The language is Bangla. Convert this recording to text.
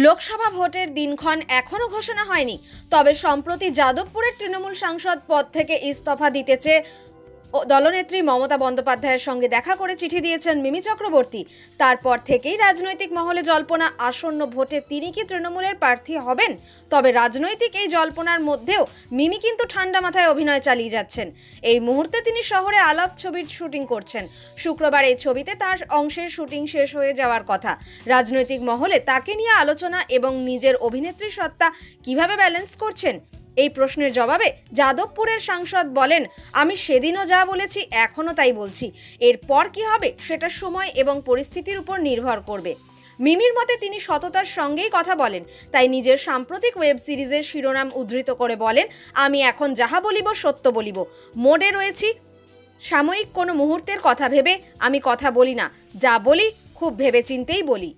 লোকসভা ভোটের দিনক্ষণ এখনো ঘোষণা হয়নি, তবে সম্প্রতি যাদবপুরের তৃণমূল সাংসদ পদ থেকে ইস্তফা দিতে চেয়ে দলনেত্রী মমতা বন্দ্যোপাধ্যায়ের সঙ্গে দেখা করে চিঠি দিয়েছেন মিমি চক্রবর্তী। তারপর থেকেই রাজনৈতিক মহলে জল্পনা আসন্ন ভোটে তিনি কি তৃণমূলের প্রার্থী হবেন। তবে রাজনৈতিক এই জল্পনার মধ্যেও মিমি কিন্তু ঠান্ডা মাথায় অভিনয় চালিয়ে যাচ্ছেন। এই মুহূর্তে তিনি শহরে আলাপ ছবির শুটিং করছেন। শুক্রবার এই ছবিতে তার অংশের শুটিং শেষ হয়ে যাওয়ার কথা। রাজনৈতিক মহলে তাকে নিয়ে আলোচনা এবং নিজের অভিনেত্রী সত্তা কিভাবে ব্যালেন্স করছেন, এই প্রশ্নের জবাবে যাদবপুরের সাংসদ বলেন, আমি সেদিনও যা বলেছি এখনও তাই বলছি। এরপর কি হবে সেটা সময় এবং পরিস্থিতির উপর নির্ভর করবে। মিমির মতে তিনি সততার সঙ্গেই কথা বলেন, তাই নিজের সাম্প্রতিক ওয়েব সিরিজের শিরোনাম উদ্ধৃত করে বলেন, আমি এখন যাহা বলিব সত্য বলিব, মোডে রয়েছি। সাময়িক কোনো মুহূর্তের কথা ভেবে আমি কথা বলি না, যা বলি খুব ভেবেচিন্তেই বলি।